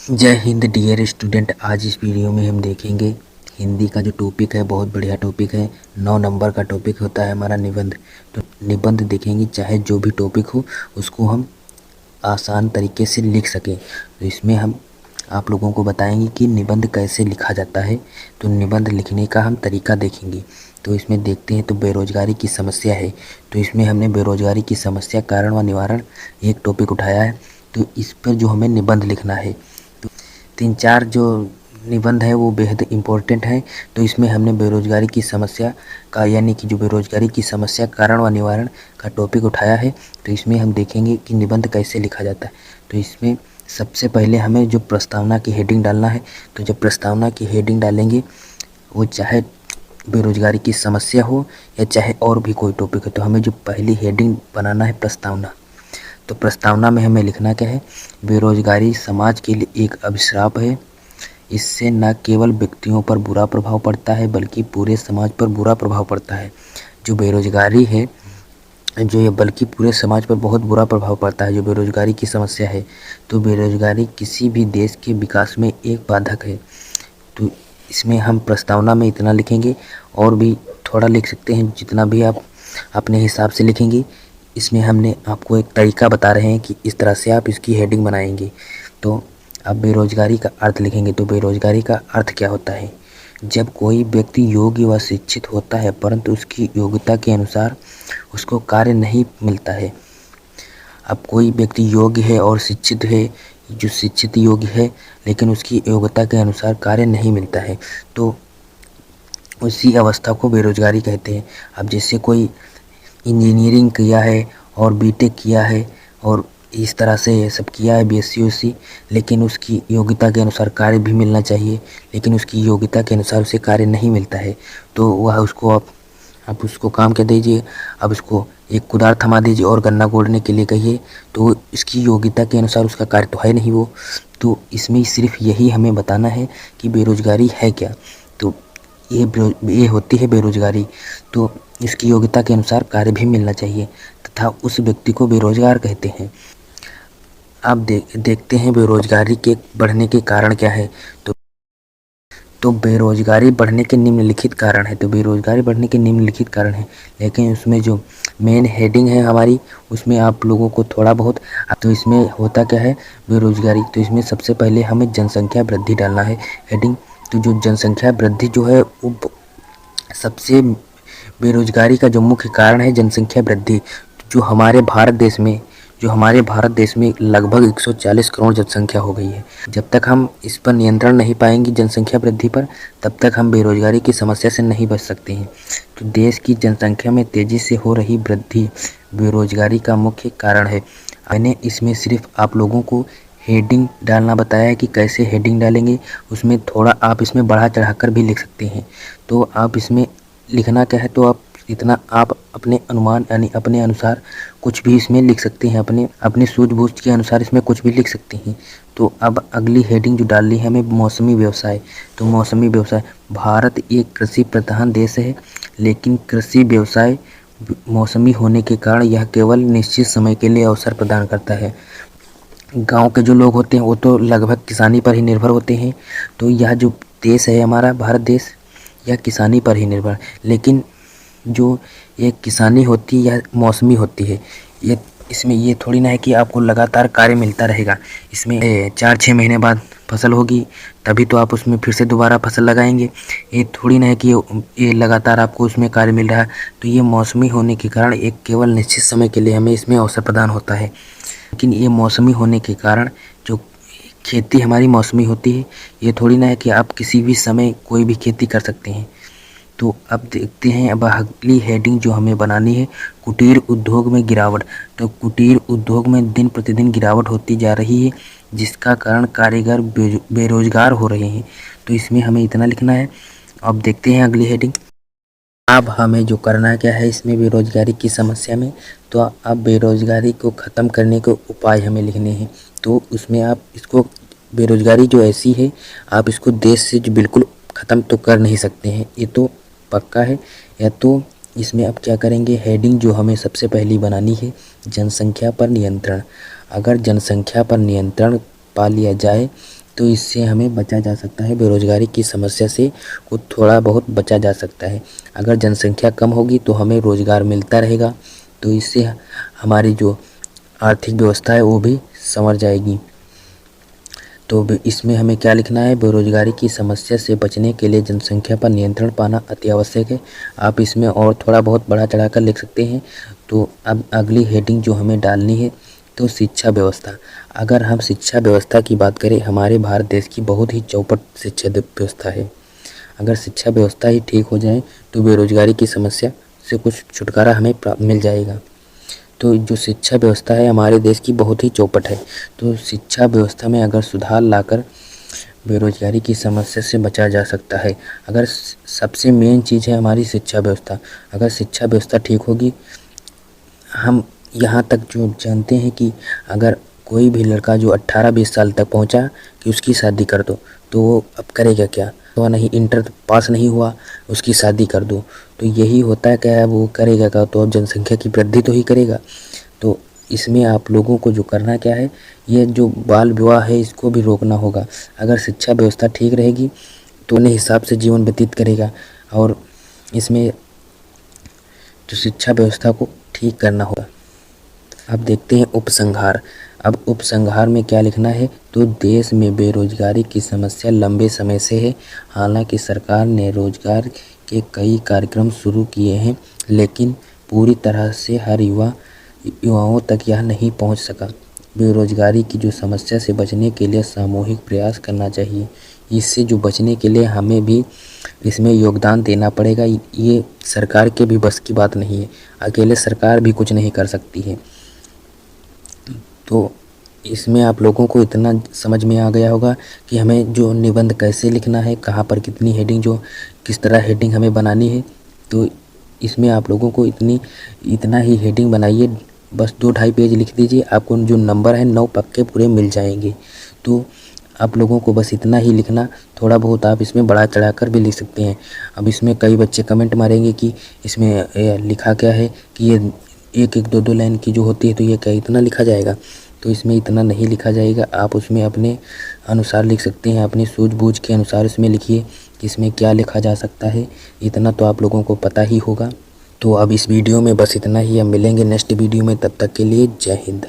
जय Hind dear student. आज इस वीडियो में हम देखेंगे हिंदी का जो टॉपिक है, बहुत बढ़िया टॉपिक है। 9 नंबर का टॉपिक होता है हमारा निबंध। तो निबंध देखेंगे, चाहे जो भी टॉपिक हो उसको हम आसान तरीके से लिख सकें। तो इसमें हम आप लोगों को बताएंगे कि निबंध कैसे लिखा जाता है। तो निबंध लिखने का हम तरीका देखेंगे। तो इसमें देखते हैं, तो बेरोजगारी की समस्या है। तो इसमें हमने बेरोजगारी की समस्या, कारण व निवारण एक टॉपिक उठाया है। तो इस पर जो हमें निबंध लिखना है, तो 3-4 जो निबंध है वो बेहद इम्पोर्टेंट है। तो इसमें हमने बेरोजगारी की समस्या का, यानी कि जो बेरोजगारी की समस्या कारण व निवारण का टॉपिक उठाया है। तो इसमें हम देखेंगे कि निबंध कैसे लिखा जाता है। तो इसमें सबसे पहले हमें जो प्रस्तावना की हेडिंग डालना है। तो जब प्रस्तावना की हेडिंग डालेंगे, वो चाहे बेरोजगारी की समस्या हो या चाहे और भी कोई टॉपिक हो, तो हमें जो पहली हेडिंग बनाना है प्रस्तावना। तो प्रस्तावना में हमें लिखना क्या है? बेरोजगारी समाज के लिए एक अभिशाप है। इससे न केवल व्यक्तियों पर बुरा प्रभाव पड़ता है बल्कि पूरे समाज पर बुरा प्रभाव पड़ता है। जो बेरोजगारी है, जो ये बल्कि पूरे समाज पर बहुत बुरा प्रभाव पड़ता है, जो बेरोजगारी की समस्या है। तो बेरोजगारी किसी भी देश के विकास में एक बाधक है। तो इसमें हम प्रस्तावना में इतना लिखेंगे, और भी थोड़ा लिख सकते हैं, जितना भी आप अपने हिसाब से लिखेंगे। इसमें हमने आपको एक तरीका बता रहे हैं कि इस तरह से आप इसकी हेडिंग बनाएंगे। तो अब बेरोजगारी का अर्थ लिखेंगे। तो बेरोजगारी का अर्थ क्या होता है? जब कोई व्यक्ति योग्य व शिक्षित होता है परंतु उसकी योग्यता के अनुसार उसको कार्य नहीं मिलता है। अब कोई व्यक्ति योग्य है और शिक्षित है, जो शिक्षित योग्य है, लेकिन उसकी योग्यता के अनुसार कार्य नहीं मिलता है, तो उसी अवस्था को बेरोजगारी कहते हैं। अब जैसे कोई इंजीनियरिंग किया है और बीटेक किया है और इस तरह से ये सब किया है, बीएससी उसी, लेकिन उसकी योग्यता के अनुसार कार्य भी मिलना चाहिए, लेकिन उसकी योग्यता के अनुसार उसे कार्य नहीं मिलता है, तो वह उसको आप उसको काम कह दीजिए। अब उसको एक कुदार थमा दीजिए और गन्ना गोड़ने के लिए कहिए, तो इसकी योग्यता के अनुसार उसका कार्य तो है नहीं वो। तो इसमें सिर्फ यही हमें बताना है कि बेरोजगारी है क्या। तो ये होती है बेरोजगारी। तो इसकी योग्यता के अनुसार कार्य भी मिलना चाहिए तथा उस व्यक्ति को बेरोजगार कहते हैं। अब देखते हैं बेरोजगारी के बढ़ने के कारण क्या है। तो बेरोजगारी बढ़ने के निम्नलिखित कारण है। तो बेरोजगारी बढ़ने के निम्नलिखित कारण है, लेकिन उसमें जो मेन हेडिंग है हमारी, उसमें आप लोगों को थोड़ा बहुत, तो इसमें होता क्या है बेरोजगारी। तो इसमें सबसे पहले हमें जनसंख्या वृद्धि डालना है हेडिंग। तो जो जनसंख्या वृद्धि जो है वो सबसे, बेरोजगारी का जो मुख्य कारण है जनसंख्या वृद्धि। जो हमारे भारत देश में लगभग 140 करोड़ जनसंख्या हो गई है। जब तक हम इस पर नियंत्रण नहीं पाएंगे जनसंख्या वृद्धि पर, तब तक हम बेरोजगारी की समस्या से नहीं बच सकते हैं। तो देश की जनसंख्या में तेजी से हो रही वृद्धि बेरोजगारी का मुख्य कारण है। मैंने इसमें सिर्फ आप लोगों को हेडिंग डालना बताया है कि कैसे हेडिंग डालेंगे। उसमें थोड़ा आप इसमें बढ़ा चढ़ाकर भी लिख सकते हैं। तो आप इसमें लिखना क्या है, तो आप इतना आप अपने अनुमान यानी अपने अनुसार कुछ भी इसमें लिख सकते हैं, अपने सूझबूझ के अनुसार इसमें कुछ भी लिख सकते हैं। तो अब अगली हेडिंग जो डालनी है हमें, मौसमी व्यवसाय। तो मौसमी व्यवसाय, भारत एक कृषि प्रधान देश है, लेकिन कृषि व्यवसाय मौसमी होने के कारण यह केवल निश्चित समय के लिए अवसर प्रदान करता है। गांव के जो लोग होते हैं वो तो लगभग किसानी पर ही निर्भर होते हैं। तो यह जो देश है हमारा भारत देश, यह किसानी पर ही निर्भर, लेकिन जो ये किसानी होती है यह मौसमी होती है। ये इसमें ये थोड़ी ना है कि आपको लगातार कार्य मिलता रहेगा। इसमें 4-6 महीने बाद फसल होगी, तभी तो आप उसमें फिर से दोबारा फसल लगाएंगे। ये थोड़ी ना है कि ये लगातार आपको उसमें कार्य मिल रहा है। तो ये मौसमी होने के कारण एक केवल निश्चित समय के लिए हमें इसमें अवसर प्रदान होता है। लेकिन ये मौसमी होने के कारण जो खेती हमारी मौसमी होती है, ये थोड़ी ना है कि आप किसी भी समय कोई भी खेती कर सकते हैं। तो अब देखते हैं, अब अगली हेडिंग जो हमें बनानी है, कुटीर उद्योग में गिरावट। तो कुटीर उद्योग में दिन प्रतिदिन गिरावट होती जा रही है, जिसका कारण कारीगर बेरोजगार हो रहे हैं। तो इसमें हमें इतना लिखना है। अब देखते हैं अगली हेडिंग। अब हमें जो करना क्या है इसमें बेरोजगारी की समस्या में, तो अब बेरोजगारी को ख़त्म करने के उपाय हमें लिखने हैं। तो उसमें आप इसको, बेरोजगारी जो ऐसी है, आप इसको देश से जो बिल्कुल ख़त्म तो कर नहीं सकते हैं, ये तो पक्का है। या तो इसमें आप क्या करेंगे, हेडिंग जो हमें सबसे पहली बनानी है, जनसंख्या पर नियंत्रण। अगर जनसंख्या पर नियंत्रण पा लिया जाए तो इससे हमें बचा जा सकता है, बेरोज़गारी की समस्या से को थोड़ा बहुत बचा जा सकता है। अगर जनसंख्या कम होगी तो हमें रोज़गार मिलता रहेगा, तो इससे हमारी जो आर्थिक व्यवस्था है वो भी संवर जाएगी। तो इसमें हमें क्या लिखना है, बेरोज़गारी की समस्या से बचने के लिए जनसंख्या पर नियंत्रण पाना अति आवश्यक है। आप इसमें और थोड़ा बहुत बढ़ा चढ़ा कर लिख सकते हैं। तो अब अगली हेडिंग जो हमें डालनी है, तो शिक्षा व्यवस्था। अगर हम शिक्षा व्यवस्था की बात करें, हमारे भारत देश की बहुत ही चौपट शिक्षा व्यवस्था है। अगर शिक्षा व्यवस्था ही ठीक हो जाए तो बेरोज़गारी की समस्या से कुछ छुटकारा हमें मिल जाएगा। तो जो शिक्षा व्यवस्था है हमारे देश की बहुत ही चौपट है। तो शिक्षा व्यवस्था में अगर सुधार लाकर बेरोज़गारी की समस्या से बचा जा सकता है। अगर सबसे मेन चीज़ है हमारी शिक्षा व्यवस्था। अगर शिक्षा व्यवस्था ठीक होगी, हम यहाँ तक जो जानते हैं कि अगर कोई भी लड़का जो 18-20 साल तक पहुँचा कि उसकी शादी कर दो, तो वो अब करेगा क्या? तो नहीं, इंटर पास नहीं हुआ, उसकी शादी कर दो, तो यही होता है क्या है, वो करेगा क्या? तो अब जनसंख्या की वृद्धि तो ही करेगा। तो इसमें आप लोगों को जो करना क्या है, ये जो बाल विवाह है इसको भी रोकना होगा। अगर शिक्षा व्यवस्था ठीक रहेगी तो उन्हें हिसाब से जीवन व्यतीत करेगा, और इसमें जो शिक्षा व्यवस्था को ठीक करना होगा। अब देखते हैं उपसंहार। अब उपसंहार में क्या लिखना है, तो देश में बेरोजगारी की समस्या लंबे समय से है। हालांकि सरकार ने रोजगार के कई कार्यक्रम शुरू किए हैं, लेकिन पूरी तरह से हर युवाओं तक यह नहीं पहुंच सका। बेरोजगारी की जो समस्या से बचने के लिए सामूहिक प्रयास करना चाहिए। इससे जो बचने के लिए हमें भी इसमें योगदान देना पड़ेगा। ये सरकार के भी बस की बात नहीं है, अकेले सरकार भी कुछ नहीं कर सकती है। तो इसमें आप लोगों को इतना समझ में आ गया होगा कि हमें जो निबंध कैसे लिखना है, कहाँ पर कितनी हेडिंग, जो किस तरह हेडिंग हमें बनानी है। तो इसमें आप लोगों को इतना ही हेडिंग बनाइए, बस 2-2.5 पेज लिख दीजिए, आपको जो नंबर है 9 पक्के पूरे मिल जाएंगे। तो आप लोगों को बस इतना ही लिखना, थोड़ा बहुत आप इसमें बढ़ा चढ़ा कर भी लिख सकते हैं। अब इसमें कई बच्चे कमेंट मारेंगे कि इसमें लिखा क्या है, कि ये 1-1, 2-2 लाइन की जो होती है, तो ये क्या इतना लिखा जाएगा? तो इसमें इतना नहीं लिखा जाएगा। आप उसमें अपने अनुसार लिख सकते हैं, अपनी सूझबूझ के अनुसार इसमें लिखिए कि इसमें क्या लिखा जा सकता है। इतना तो आप लोगों को पता ही होगा। तो अब इस वीडियो में बस इतना ही। अब मिलेंगे नेक्स्ट वीडियो में, तब तक के लिए जय हिंद।